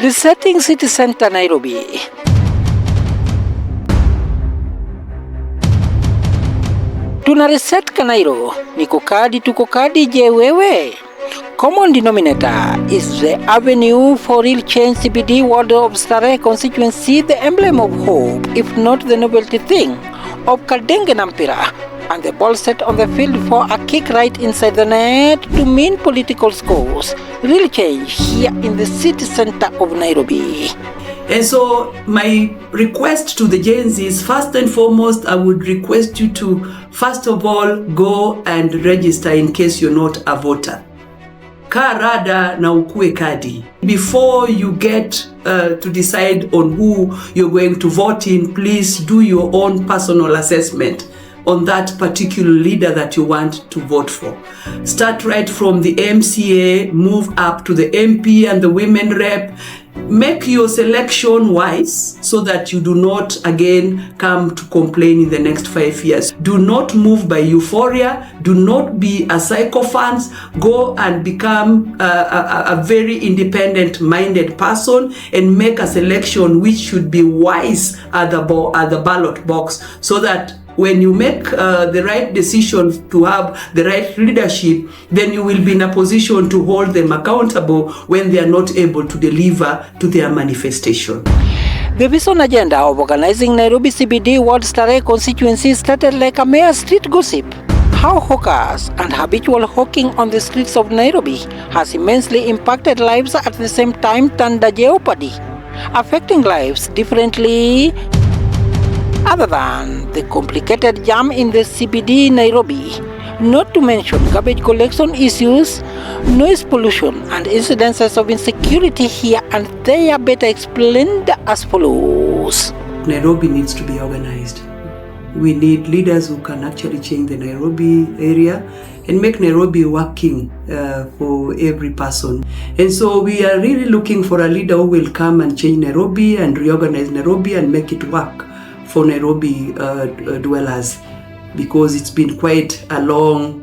Resetting City Center Nairobi. Tuna reset Kanairo, niko kadi tuko kadi je wewe? Common denominator is the avenue for real change. CBD ward of Starehe constituency, the emblem of hope, if not the novelty thing, of Kaldenge Nampira, and the ball set on the field for a kick right inside the net to mean political scores. Real change here in the city center of Nairobi. And so my request to the Gen Z is, first and foremost, I would request you to, first of all, go and register in case you're not a voter. Kaa rada na ukue kadi. Before you get to decide on who you're going to vote in, please do your own personal assessment on that particular leader that you want to vote for. Start right from the MCA, move up to the MP and the women rep. Make your selection wise so that you do not again come to complain in the next 5 years. Do not move by euphoria. Do not be a sycophant. Go and become a very independent minded person and make a selection which should be wise at the ballot box, so that when you make the right decision to have the right leadership, then you will be in a position to hold them accountable when they are not able to deliver to their manifestation. The vision agenda of organizing Nairobi CBD Ward Starehe constituency started like a mere street gossip. How hawkers and habitual hawking on the streets of Nairobi has immensely impacted lives, at the same time turned a jeopardy, affecting lives differently, other than the complicated jam in the CBD Nairobi, not to mention garbage collection issues, noise pollution, and incidences of insecurity here and there, better explained as follows. Nairobi needs to be organized. We need leaders who can actually change the Nairobi area and make Nairobi working for every person. And so we are really looking for a leader who will come and change Nairobi and reorganize Nairobi and make it work for Nairobi dwellers, because it's been quite a long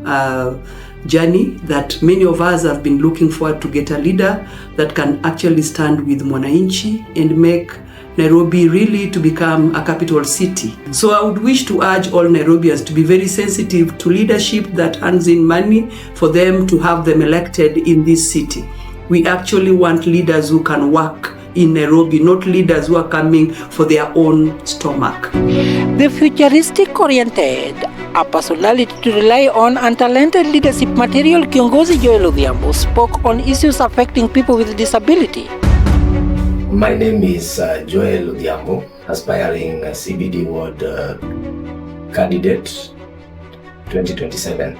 journey that many of us have been looking forward to get a leader that can actually stand with Mwananchi and make Nairobi really to become a capital city. So I would wish to urge all Nairobians to be very sensitive to leadership that hands in money for them to have them elected in this city. We actually want leaders who can work in Nairobi, not leaders who are coming for their own stomach. The futuristic-oriented, a personality to rely on, and talented leadership material, Kiongozi Joel Odhiambo spoke on issues affecting people with disability. My name is Joel Odhiambo, aspiring CBD Ward candidate 2027.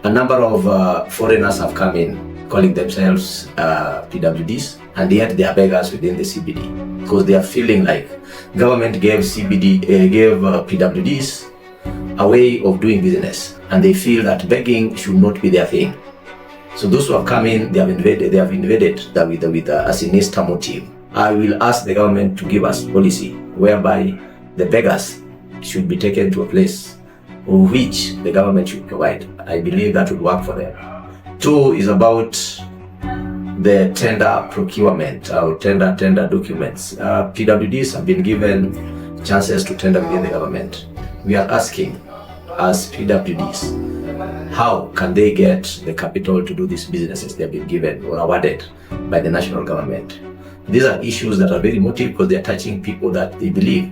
A number of foreigners have come in calling themselves PWDs, and yet they are beggars within the CBD, because they are feeling like government gave PWDs a way of doing business, and they feel that begging should not be their thing. So those who have come in, they have invaded that with a sinister motive. I will ask the government to give us policy whereby the beggars should be taken to a place which the government should provide. I believe that would work for them. Two is about the tender procurement or tender documents. PWDs have been given chances to tender within the government. We are asking, as PWDs, how can they get the capital to do these businesses they have been given or awarded by the national government? These are issues that are very emotive, because they are touching people that they believe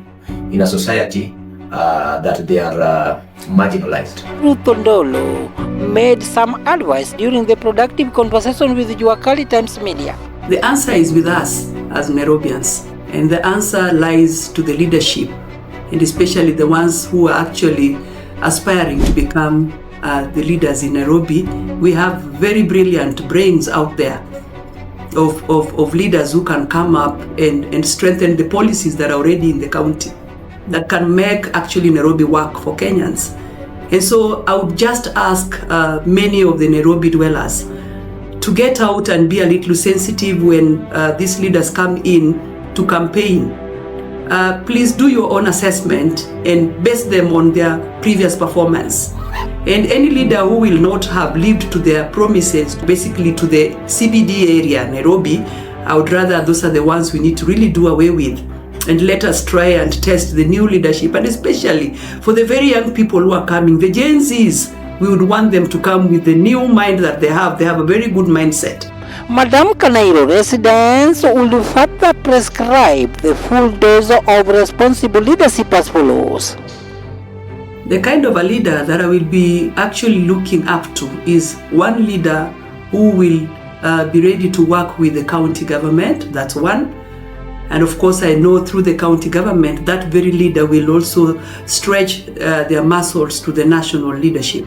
in a society that they are marginalized. Ruth Tondolo made some advice during the productive conversation with Juakali Times Media. The answer is with us as Nairobians, and the answer lies to the leadership, and especially the ones who are actually aspiring to become the leaders in Nairobi. We have very brilliant brains out there of leaders who can come up and strengthen the policies that are already in the county, that can make actually Nairobi work for Kenyans. And so I would just ask many of the Nairobi dwellers to get out and be a little sensitive when these leaders come in to campaign. Please do your own assessment and base them on their previous performance. And any leader who will not have lived to their promises, basically to the CBD area, Nairobi, I would rather those are the ones we need to really do away with. And let us try and test the new leadership, and especially for the very young people who are coming, the Gen Zs, we would want them to come with the new mind that they have. They have a very good mindset. Madam Kanairo residents will further prescribe the full dose of responsible leadership as follows. The kind of a leader that I will be actually looking up to is one leader who will be ready to work with the county government. That's one. And of course, I know through the county government, that very leader will also stretch their muscles to the national leadership.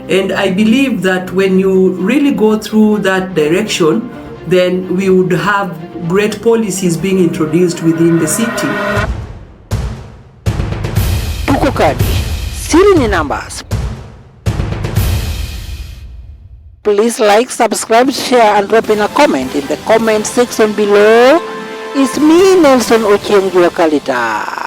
And I believe that when you really go through that direction, then we would have great policies being introduced within the city. TUKO KADI, SIRI ni numbers. Please like, subscribe, share and drop in a comment in the comment section below. It's me, Nelson Ochieng Kalita.